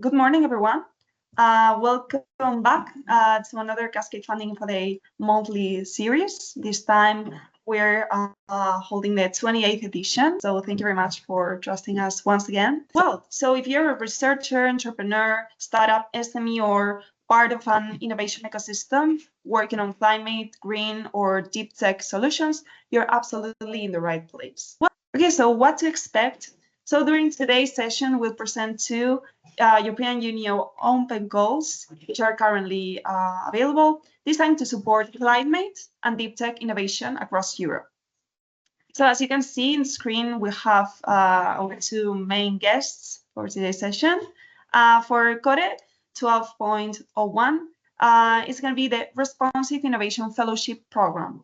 Good morning, everyone. Welcome back to another Cascade Funding for the monthly series. This time we're holding the 28th edition. So thank you very much for trusting us once again. Well, so if you're a researcher, entrepreneur, startup, SME, or part of an innovation ecosystem working on climate, green, or deep tech solutions, you're absolutely in the right place. Well, okay, so what to expect? So during today's session, we'll present two European Union open goals, which are currently available, designed to support climate and deep tech innovation across Europe. So as you can see in screen, we have our two main guests for today's session. For CODE 12.01, it's going to be the Responsive Innovation Fellowship Program,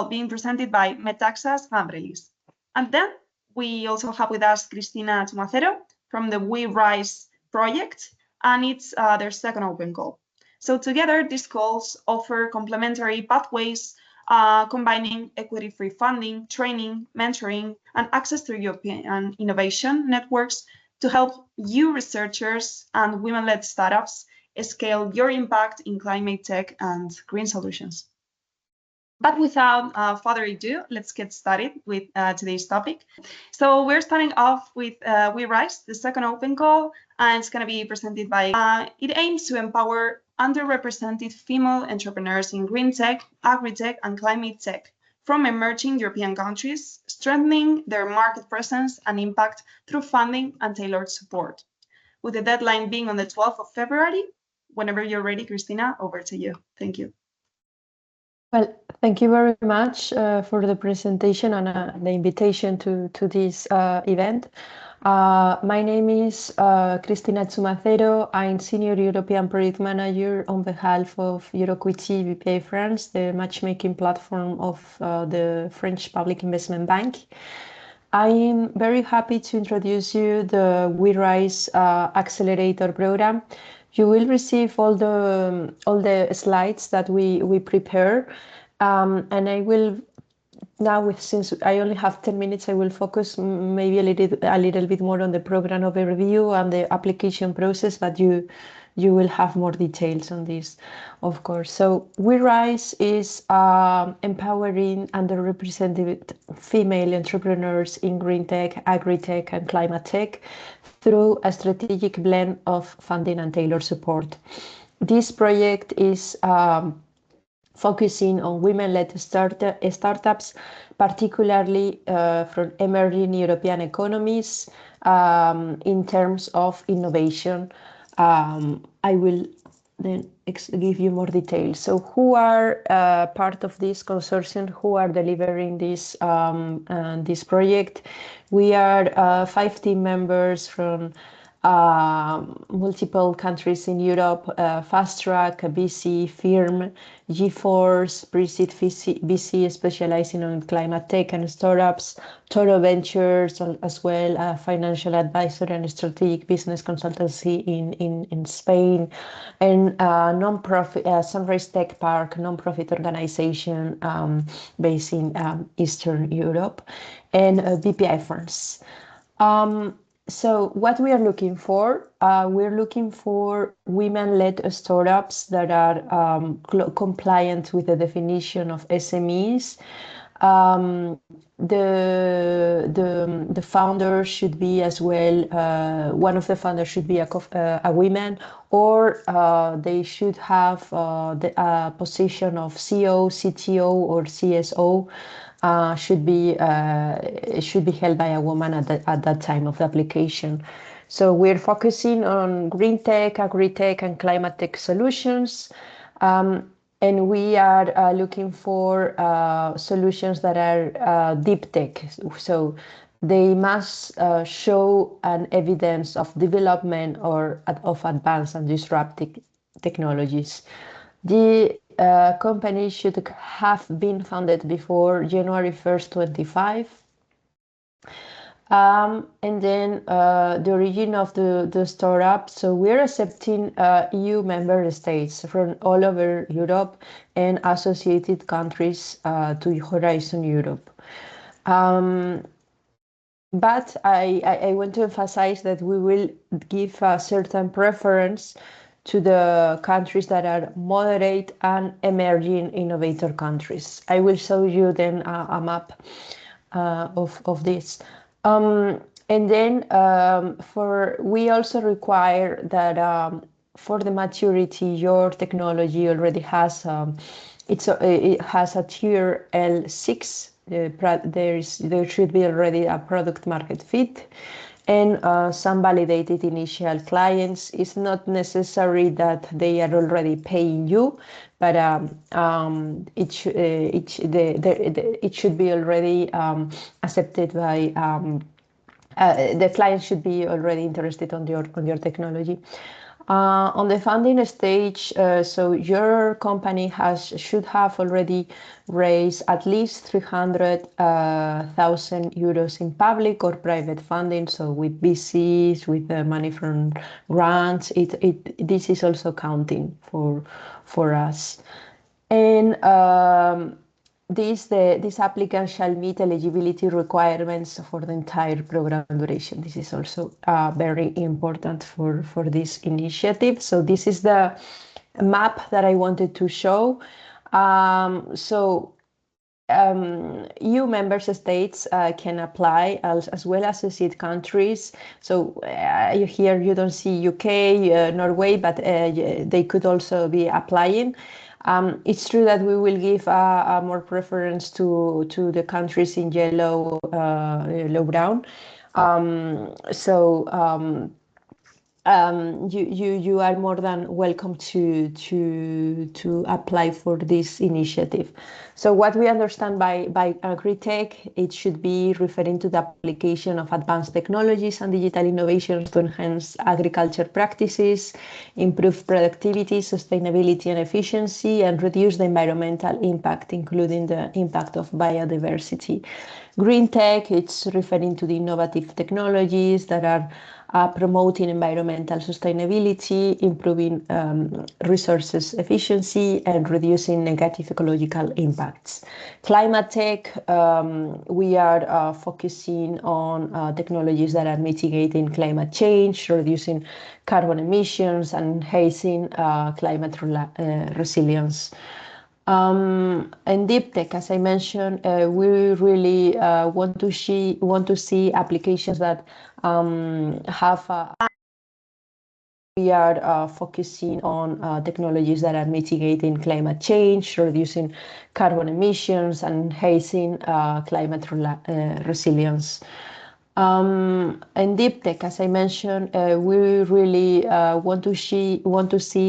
being presented by Metaxas Gambrelis. And then we also have with us Cristina Tumacero from the We Rise project, and it's their second open goal. So together, these goals offer complementary pathways combining equity-free funding, training, mentoring, and access to European innovation networks to help you researchers and women-led startups scale your impact in climate tech and green solutions. But without further ado, let's get started with today's topic. So we're starting off with We Rise, the second open call, and it's going to be presented by, it aims to empower underrepresented female entrepreneurs in green tech, agri-tech, and climate tech from emerging European countries, strengthening their market presence and impact through funding and tailored support. With the deadline being on the 12th of February, whenever you're ready, Cristina, over to you. Thank you. Well, thank you very much for the presentation and the invitation to this event. My name is Cristina Tumacero. I'm Senior European Project Manager on behalf of Euroequity BPI France, the matchmaking platform of the French Public Investment Bank. I'm very happy to introduce you the We Rise Accelerator Program. You will receive all the slides that we prepare, and I will now, since I only have 10 minutes, I will focus maybe a little bit more on the program overview and the application process, but you will have more details on this, of course. So We Rise is empowering underrepresented female entrepreneurs in green tech, agri-tech, and climate tech through a strategic blend of funding and tailored support. This project is focusing on women-led startups, particularly from emerging European economies in terms of innovation. I will then give you more details. So who are part of this consortium, who are delivering this project? We are 5 team members from multiple countries in Europe: Fast Track, BC, Firm, G-Force, Preseed BC, specializing on climate tech and startups, Toro Ventures as well, financial advisor and strategic business consultancy in Spain, and non-profit Sunrise Tech Park, non-profit organization based in Eastern Europe, and BPI France. So what we are looking for, we're looking for women-led startups that are compliant with the definition of SMEs. The founder should be as well, one of the founders should be a woman, or they should have the position of CEO, CTO, or CSO. Should be held by a woman at that time of the application. So we're focusing on green tech, agri-tech, and climate tech solutions, and we are looking for solutions that are deep tech. So they must show an evidence of development or of advanced and disruptive technologies. The company should have been founded before January 1st, 25. And then the origin of the startup. So we're accepting EU member states from all over Europe and associated countries to Horizon Europe. but I want to emphasize that we will give a certain preference to the countries that are moderate and emerging innovator countries. I will show you then a map of this. And then we also require that for the maturity, your technology already has it has a tier L6. There should be already a product market fit and some validated initial clients. It's not necessary that they are already paying you, but it should be already accepted by the client should be already interested on your technology. On the funding stage, so your company should have already raised at least 300,000 euros in public or private funding. So with VCs, with money from grants, this is also counting for us. And this applicant shall meet eligibility requirements for the entire program duration. This is also very important for this initiative. So this is the map that I wanted to show. EU member states can apply as well as associate countries. So here you don't see UK, Norway, but they could also be applying. It's true that we will give a more preference to the countries in yellow, brown. You are more than welcome to apply for this initiative. So what we understand by AgriTech, it should be referring to the application of advanced technologies and digital innovations to enhance agriculture practices, improve productivity, sustainability and efficiency, and reduce the environmental impact, including the impact of biodiversity. GreenTech, it's referring to the innovative technologies that are promoting environmental sustainability, improving resources efficiency, and reducing negative ecological impacts. ClimateTech, we are focusing on technologies that are mitigating climate change, reducing carbon emissions, and enhancing climate resilience. And deep tech, as I mentioned, we really want to see applications that have. We are focusing on technologies that are mitigating climate change, reducing carbon emissions, and enhancing climate resilience. And deep tech, as I mentioned, we really want to see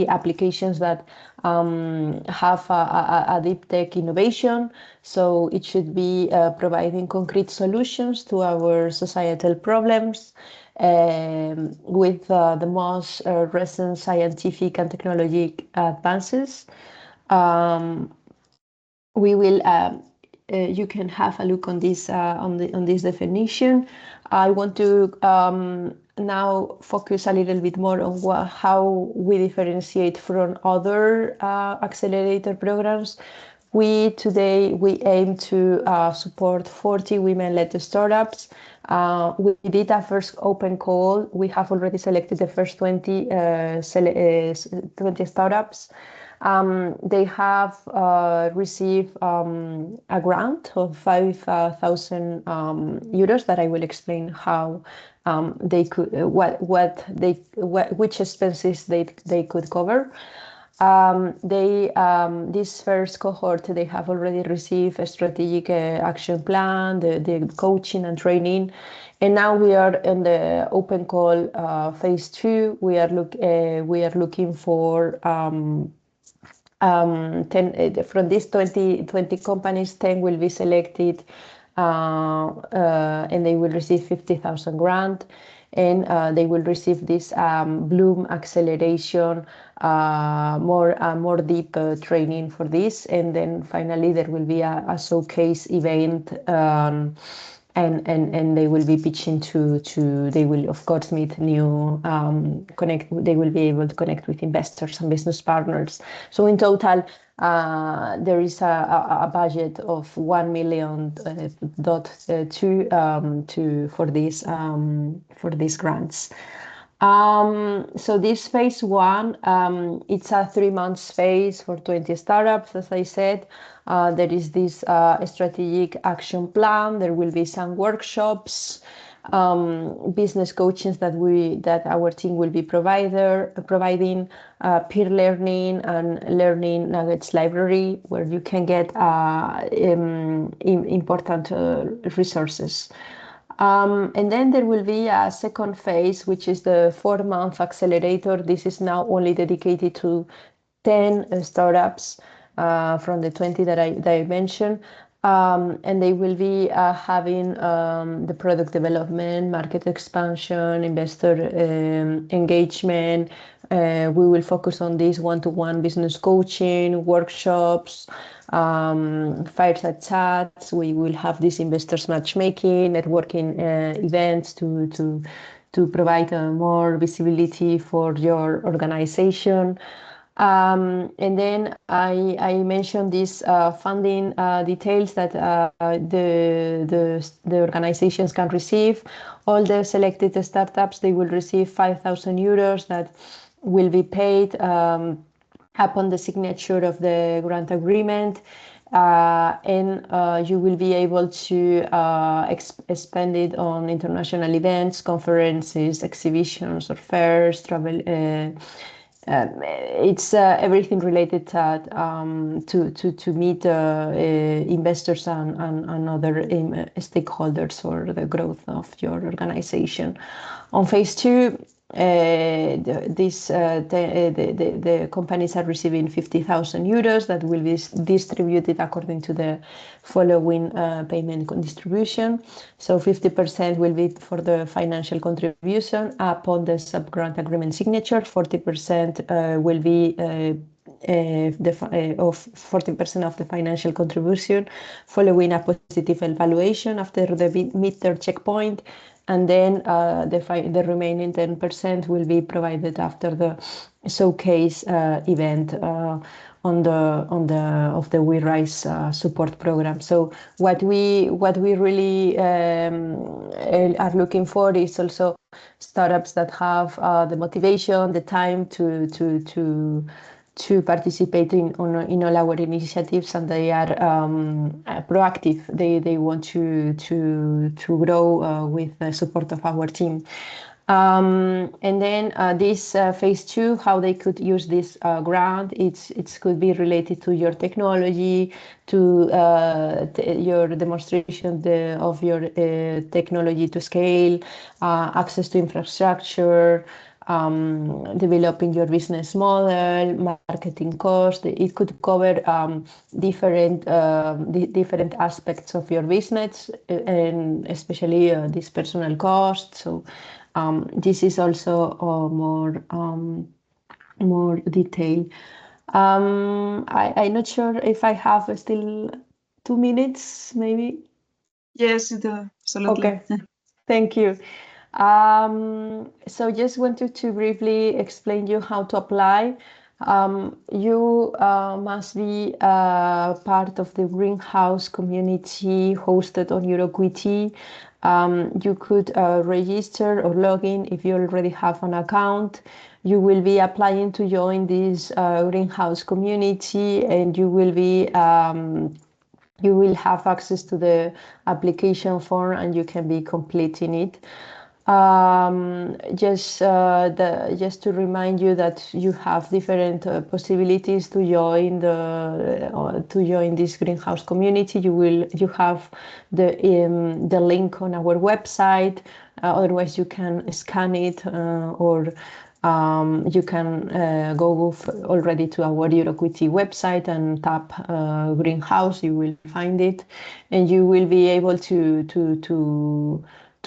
applications that have a deep tech innovation. So it should be providing concrete solutions to our societal problems with the most recent scientific and technological advances. We will. You can have a look on this on this definition. I want to now focus a little bit more on how we differentiate from other accelerator programs. Today we aim to support 40 women-led startups. We did a first open call. We have already selected the first 20 startups. They have received a grant of 5,000 euros that I will explain how they could which expenses they could cover. This first cohort, they have already received a strategic action plan, the coaching and training, and now we are in the open call phase 2. We are looking for 10 from these 20 companies. 10 will be selected, and they will receive 50,000 grant, and they will receive this Bloom acceleration, more deep training for this, and then finally there will be a showcase event and they will be pitching they will of course meet new they will be able to connect with investors and business partners. So in total, there is a budget of 1 million for these grants. So this phase one, it's a 3 months phase for 20 startups, as I said. There is this strategic action plan. There will be some workshops, business coachings that our team will be providing, peer learning and learning nuggets library, where you can get important resources. And then there will be a second phase, which is the 4-month accelerator. This is now only dedicated to 10 startups from the 20 that I mentioned. And they will be having the product development, market expansion, investor engagement. We will focus on this one-to-one business coaching, workshops, fireside chats. We will have these investors matchmaking, networking events to provide more visibility for your organization. And then I mentioned these funding details that the organizations can receive. All the selected startups, they will receive 5,000 euros that will be paid upon the signature of the grant agreement. And you will be able to spend it on international events, conferences, exhibitions, or fairs, travel. It's everything related to meet investors and other stakeholders for the growth of your organization. On phase two, the companies are receiving 50,000 euros that will be distributed according to the following payment distribution. So 50% will be for the financial contribution upon the sub-grant agreement signature. 40% will be of 40% of the financial contribution following a positive evaluation after the mid-term checkpoint. And then the remaining 10% will be provided after the showcase event of the We Rise support program. So what we really are looking for is also startups that have the motivation, the time to participate in all our initiatives, and they are proactive. They want to grow with the support of our team. And then this phase two, how they could use this grant, it could be related to your technology, to your demonstration of your technology to scale, access to infrastructure, developing your business model, marketing cost. It could cover different aspects of your business, and especially this personal cost. So this is also more detailed. I'm not sure if I have still 2 minutes, maybe. Yes, you do. Absolutely. Okay, thank you. So just wanted to briefly explain you how to apply. You must be part of the greenhouse community hosted on Euroquity. You could register or log in if you already have an account. You will be applying to join this greenhouse community, and you will have access to the application form, and you can be completing it. Just to remind you that you have different possibilities to join this greenhouse community. You have the link on our website. Otherwise, you can scan it, or you can go already to our Euroquity website and tap greenhouse. You will find it, and you will be able to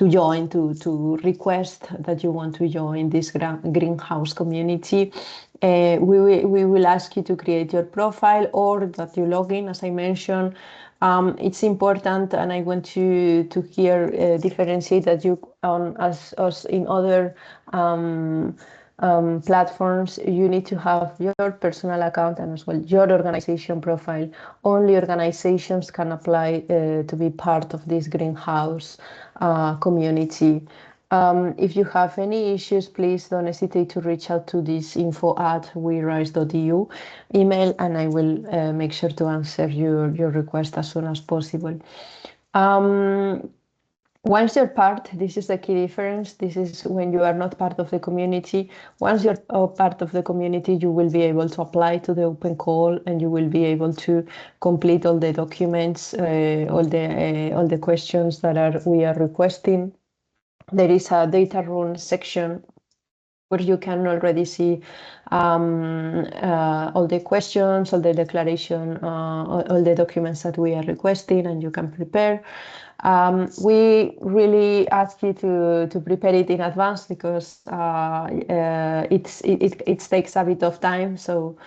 join, to request that you want to join this greenhouse community. We will ask you to create your profile, or that you log in, as I mentioned. It's important, and I want to here differentiate that you as in other platforms, you need to have your personal account and as well your organization profile. Only organizations can apply to be part of this greenhouse community. If you have any issues, please don't hesitate to reach out to this info@werise.eu email, and I will make sure to answer your request as soon as possible. Once you're part, this is the key difference. This is when you are not part of the community. Once you're part of the community, you will be able to apply to the open call, and you will be able to complete all the documents, all the questions that we are requesting. There is a data room section where you can already see all the questions, all the declaration, all the documents that we are requesting, and you can prepare. We really ask you to prepare it in advance because it takes a bit of time. So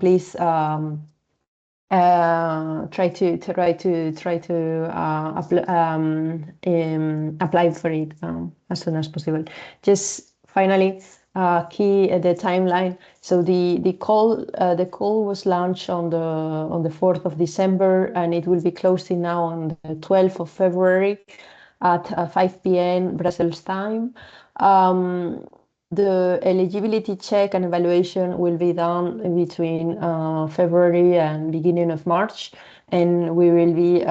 please try to apply for it as soon as possible. Just finally, key the timeline. So the call was launched on the 4th of December, and it will be closing now on the 12th of February at 5 p.m. Brussels time. The eligibility check and evaluation will be done between February and beginning of March, and we will be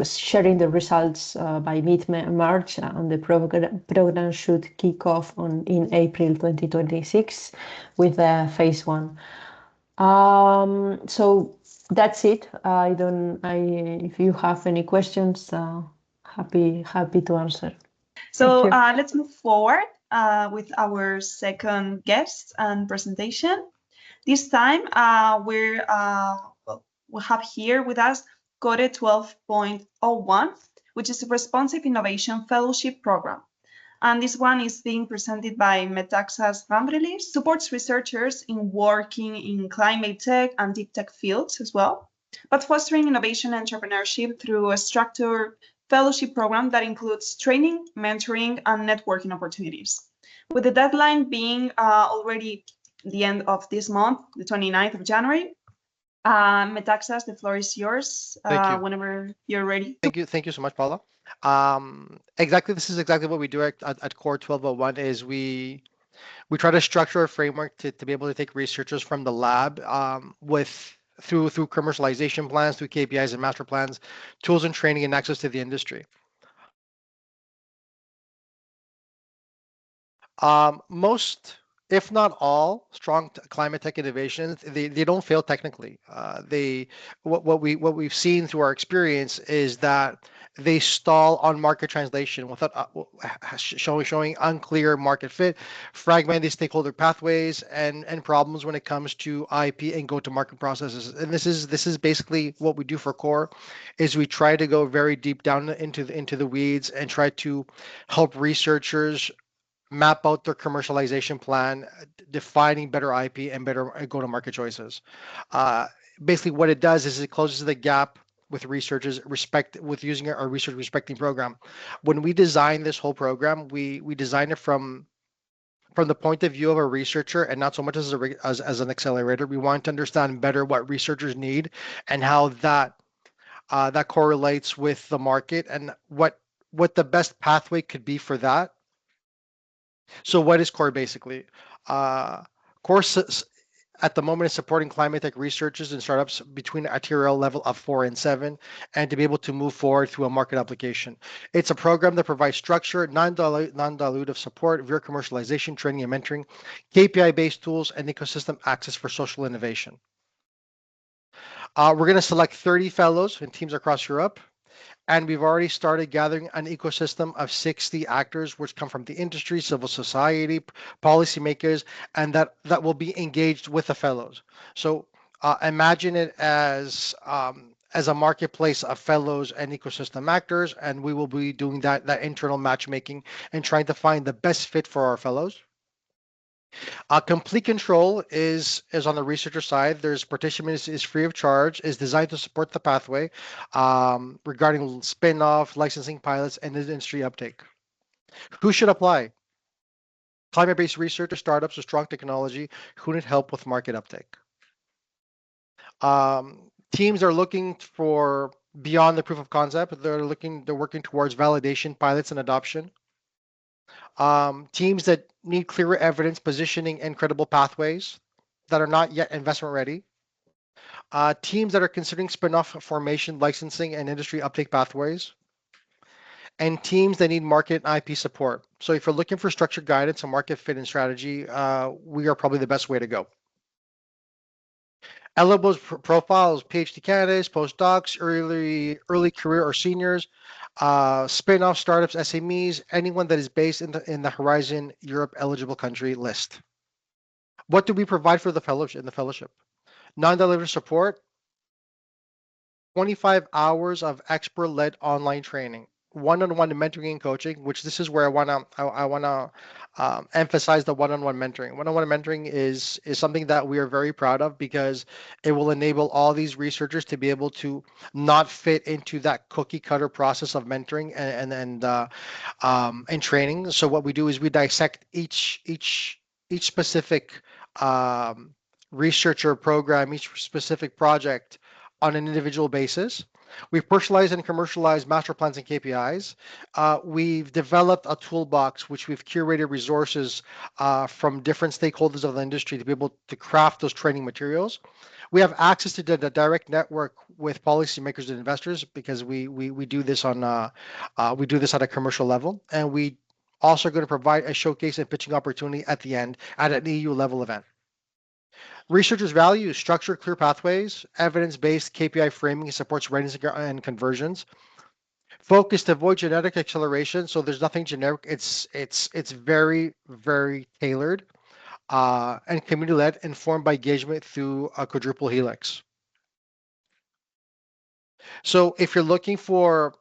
sharing the results by mid-March, and the program should kick off in April 2026 with phase 1. So that's it. If you have any questions, happy to answer. So let's move forward with our second guest and presentation. This time we have here with us Code 12.01, which is a Responsive Innovation Fellowship Program. And this one is being presented by Metaxas Rambreli, supports researchers in working in climate tech and deep tech fields as well, but fostering innovation and entrepreneurship through a structured fellowship program that includes training, mentoring, and networking opportunities. With the deadline being already the end of this month, the 29th of January. Metaxas, the floor is yours. Whenever you're ready. Thank you so much, Paula. This is exactly what we do at Core 1201 is we try to structure a framework to be able to take researchers from the lab through commercialization plans, through KPIs and master plans, tools and training, and access to the industry. Most, if not all, strong climate tech innovations, they don't fail technically. What we've seen through our experience is that they stall on market translation without showing unclear market fit, fragmented stakeholder pathways, and problems when it comes to IP and go-to-market processes. And this is basically what we do for Core, is we try to go very deep down into the weeds and try to help researchers map out their commercialization plan, defining better IP and better go-to-market choices. Basically, what it does is it closes the gap with researchers with using our research respecting program. When we design this whole program, we design it from the point of view of a researcher and not so much as an accelerator. We want to understand better what researchers need and how that correlates with the market and what the best pathway could be for that. So what is Core basically? Core at the moment is supporting climate tech researchers and startups between a TRL level of 4 and 7, and to be able to move forward through a market application. It's a program that provides structure, non-dilutive support via commercialization, training, and mentoring, KPI-based tools, and ecosystem access for social innovation. We're going to select 30 fellows in teams across Europe. And we've already started gathering an ecosystem of 60 actors, which come from the industry, civil society, policymakers, and that will be engaged with the fellows. So imagine it as a marketplace of fellows and ecosystem actors, and we will be doing that internal matchmaking and trying to find the best fit for our fellows. Complete control is on the researcher side. There's participation is free of charge, is designed to support the pathway regarding spin-off, licensing pilots, and industry uptake. Who should apply? Climate-based researchers, startups with strong technology who need help with market uptake. Teams are looking for beyond the proof of concept. They're working towards validation, pilots, and adoption. Teams that need clearer evidence, positioning, and credible pathways that are not yet investment ready. Teams that are considering spin-off formation, licensing, and industry uptake pathways. And teams that need market and IP support. So if you're looking for structured guidance on market fit and strategy, we are probably the best way to go. Eligible profiles: PhD candidates, postdocs, early career or seniors, spin-off startups, SMEs, anyone that is based in the Horizon Europe eligible country list. What do we provide for the fellowship? Non-delivery support, 25 hours of expert-led online training, one-on-one mentoring and coaching, which this is where I wanna emphasize the one-on-one mentoring. One-on-one mentoring is something that we are very proud of because it will enable all these researchers to be able to not fit into that cookie cutter process of mentoring and training. So what we do is we dissect each specific researcher program, each specific project on an individual basis. We've personalized and commercialized master plans and KPIs. We've developed a toolbox which we've curated resources from different stakeholders of the industry to be able to craft those training materials. We have access to the direct network with policymakers and investors because we do this we do this at a commercial level, and we also are going to provide a showcase and pitching opportunity at the end at an EU level event. Researchers value structured, clear pathways, evidence-based KPI framing supports readiness and conversions. Focus to avoid genetic acceleration, so there's nothing generic. It's very tailored and community-led, informed by engagement through a quadruple helix. So if you're looking for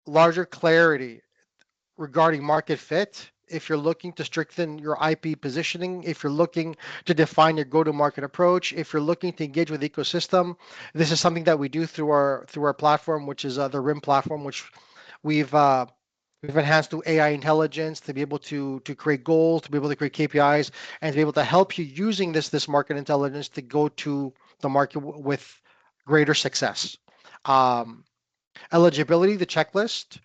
larger clarity regarding market fit, if you're looking to strengthen your IP positioning, if you're looking to define your go-to-market approach, if you're looking to engage with the ecosystem, this is something that we do through our platform, which is the RIM platform, which we've enhanced through AI intelligence to be able to create goals, to be able to create KPIs, and to be able to help you using this market intelligence to go to the market with greater success. Eligibility, the checklist.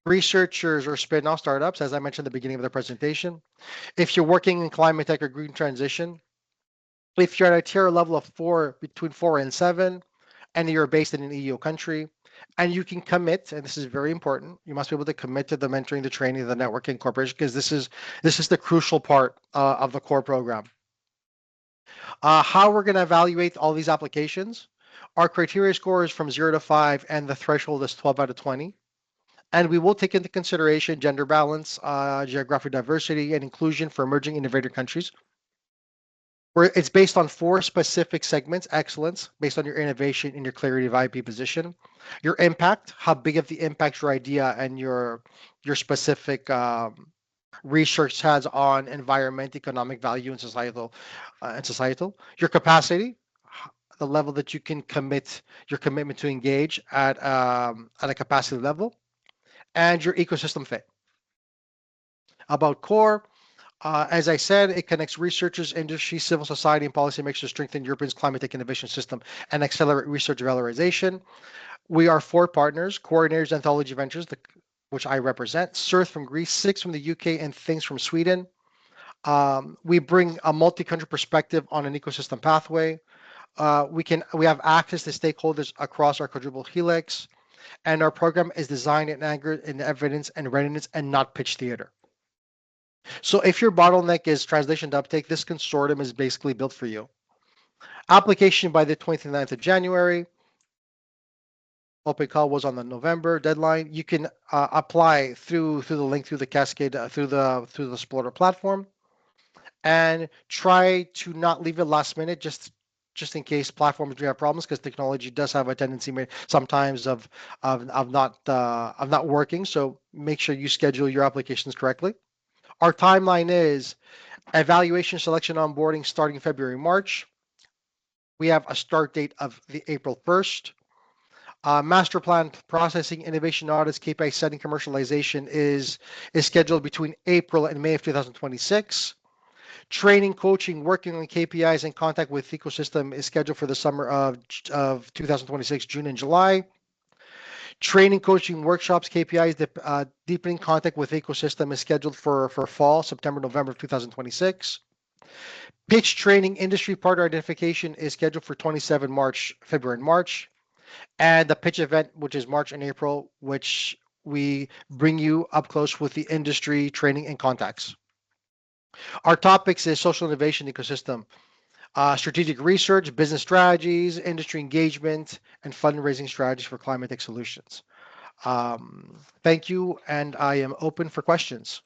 Researchers or spin-off startups, as I mentioned at the beginning of the presentation. If you're working in climate tech or green transition, if you're at a tier level of 4, between 4 and 7, and you're based in an EU country, and you can commit, and this is very important, you must be able to commit to the mentoring, the training, the networking, corporation, because this is the crucial part of the core program. How we're going to evaluate all these applications. Our criteria score is from 0 to 5, and the threshold is 12 out of 20. And we will take into consideration gender balance, geographic diversity, and inclusion for emerging innovator countries. Where it's based on 4 specific segments: excellence, based on your innovation and your clarity of IP position; your impact, how big of the impact your idea and your specific research has on environment, economic value, and societal. Your capacity, the level that you can commit, your commitment to engage at a capacity level, and your ecosystem fit. About core, as I said, it connects researchers, industry, civil society, and policymakers to strengthen Europe's climate tech innovation system and accelerate research valorization. We are 4 partners: Coordinators Anthology Ventures, which I represent, Surf from Greece, 6 from the UK, and Things from Sweden. We bring a multi-country perspective on an ecosystem pathway. We have access to stakeholders across our quadruple helix, and our program is designed and anchored in evidence and readiness and not pitch theater. So if your bottleneck is translation to uptake, this consortium is basically built for you. Application by the 29th of January. Open call was on the November deadline. You can apply through the link through the Cascade through the Sploro platform, and try to not leave it last minute, just in case platforms do have problems, because technology does have a tendency sometimes of not working. So make sure you schedule your applications correctly. Our timeline is Evaluation, selection, onboarding starting February, March. We have a start date of the April 1st. Master plan processing, innovation audits, KPI setting, commercialization is scheduled between April and May of 2026. Training, coaching, working on KPIs and contact with ecosystem is scheduled for the summer of 2026, June and July. Training, coaching, workshops, KPIs, deepening contact with ecosystem is scheduled for fall, September, November of 2026. Pitch training, industry partner identification is scheduled for 27 March, February and March. And the pitch event, which is March and April, which we bring you up close with the industry training and contacts. Our topics is social innovation ecosystem, strategic research, business strategies, industry engagement, and fundraising strategies for ClimateTech solutions. Thank you, and I am open for questions.